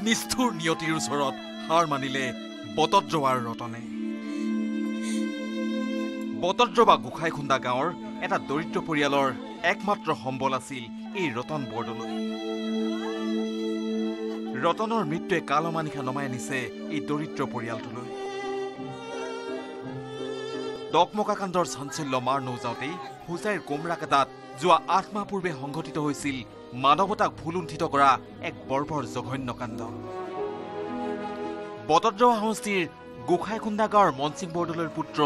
নিষ্ঠুৰ নিয়তিৰ ওচৰত হাৰ মানিলে বটদ্ৰৱাৰ ৰতনে। বটদ্ৰৱা গোসাঁইখুন্দা গাঁৱৰ এটা দৰিদ্ৰ পৰিয়ালৰ একমাত্ৰ সম্বল আছিল এই ৰতন বৰদলৈ। ৰতনৰ মৃত্যুৱে কালমানিশা নমাই আনিছে এই দৰিদ্ৰ পৰিয়ালটোলৈ। ডকমকাকাণ্ডৰ চাঞ্চল্য মাৰ নৌযাওঁতেই হোজাইৰ কোমৰাকাটাত যোৱা ৮ মাহ পূৰ্বে সংঘটিত হৈছিল মানৱতাক ভুলুণ্ঠিত কৰা এক বৰ্বৰ জঘন্য কাণ্ড। বটদ্ৰৱা সমষ্টিৰ গোসাঁইখুন্দা গাঁৱৰ মনসিং বৰদলৈৰ পুত্ৰ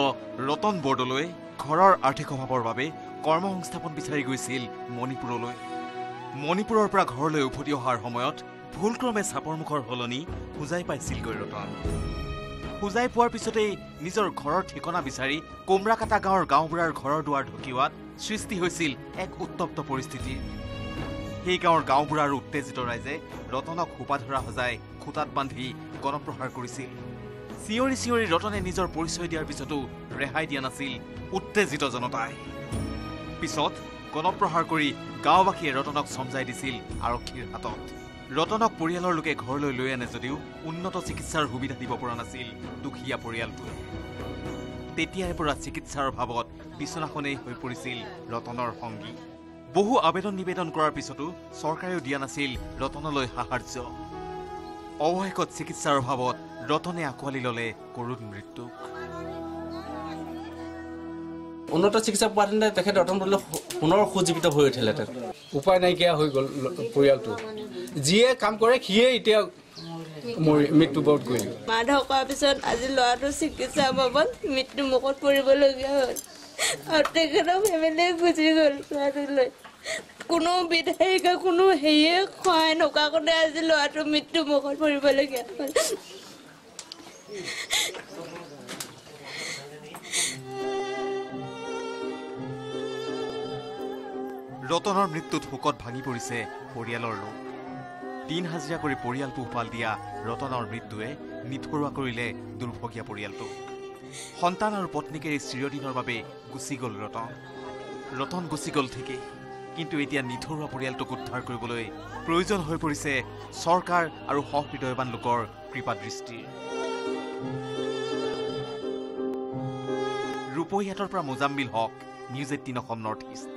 ৰতন বৰদলৈ ঘৰৰ আৰ্থিক অভাৱৰ বাবে কৰ্মসংস্থাপন বিচাৰি গৈছিল মণিপুৰলৈ। মণিপুৰৰ পৰা ঘৰলৈ উভতি অহাৰ সময়ত ভুলক্ৰমে চাপৰ মুখৰ সলনি হোজাই পাইছিলগৈ ৰতন। হোজাই পোৱাৰ পিছতেই নিজৰ ঘৰৰ ঠিকনা বিচাৰি কোমৰাকাটা গাঁৱৰ গাঁওবুঢ়াৰ ঘৰৰ দুৱাৰ ঢকিওৱাত সৃষ্টি হৈছিল এক উত্তপ্ত পৰিস্থিতিৰ। সেই গাঁৱৰ গাঁওবুঢ়া আৰু উত্তেজিত ৰাইজে ৰতনক সোপা ধৰা সজাই খুটাত বান্ধি গণপ্ৰহাৰ কৰিছিল। চিঞৰি চিঞৰি ৰতনে নিজৰ পৰিচয় দিয়াৰ পিছতো ৰেহাই দিয়া নাছিল উত্তেজিত জনতাই। পিছত গণপ্ৰহাৰ কৰি গাঁওবাসীয়ে ৰতনক চমজাই দিছিল আৰক্ষীৰ হাতত। ৰতনক পৰিয়ালৰ লোকে ঘৰলৈ লৈ আনে যদিও উন্নত চিকিৎসাৰ সুবিধা দিব পৰা নাছিল দুখীয়া পৰিয়ালটোৱে। তেতিয়াৰ পৰা চিকিৎসাৰ অভাৱত বিচনাখনেই হৈ পৰিছিল ৰতনৰ সংগী। বহু আবেদন নিবেদন কৰাৰ পিছতো চৰকাৰেও দিয়া নাছিল ৰতনলৈ সাহাৰ্য। অৱশেষত চিকিৎসাৰ অভাৱত ৰতনে আঁকোৱালি ল'লে কৰুণ মৃত্যুক। উন্নত চিকিৎসা পোৱাহেঁতেন তেখেত ৰতন বৰদলৈ পুনৰ সজীৱিত হৈ উঠিলেহেঁতেন। উপায় নাইকিয়া হৈ গ'ল পৰিয়ালটো। যিয়ে কাম কৰে সিয়ে এতিয়া মৃত্যুবৰণ কৰিলে। মাধৱ কৰাৰ পিছত আজি ল'ৰাটোৰ চিকিৎসা অভাৱত মৃত্যু মুখত পৰিবলগীয়া হ'ল আৰু তেখেতৰ ফেমিলিয়ে গুচি গ'ল ল'ৰাটোলৈ। কোনো বিধায়িকা কোনো হেৰিয়ে সহায় নকৰাকতে আজি ল'ৰাটোৰ মৃত্যু মুখত পৰিবলগীয়া হ'ল। ৰতনৰ মৃত্যুত শোকত ভাঙি পৰিছে পৰিয়ালৰ লোক। দিন হাজিৰা কৰি পৰিয়াল পোহপাল দিয়া ৰতনৰ মৃত্যুৱে নিথৰুৱা কৰিলে দুৰ্ভগীয়া পৰিয়ালটোক। সন্তান আৰু পত্নীকে চিৰদিনৰ বাবে গুচি গ'ল ৰতন। ৰতন গুচি গ'ল ঠিকেই, কিন্তু এতিয়া নিথৰুৱা পৰিয়ালটোক উদ্ধাৰ কৰিবলৈ প্ৰয়োজন হৈ পৰিছে চৰকাৰ আৰু সহৃদয়বান লোকৰ কৃপা দৃষ্টিৰ। ৰূপহীহাটৰ পৰা মোজাম্মিল হক, নিউজ 18 অসম নৰ্থ ইষ্ট।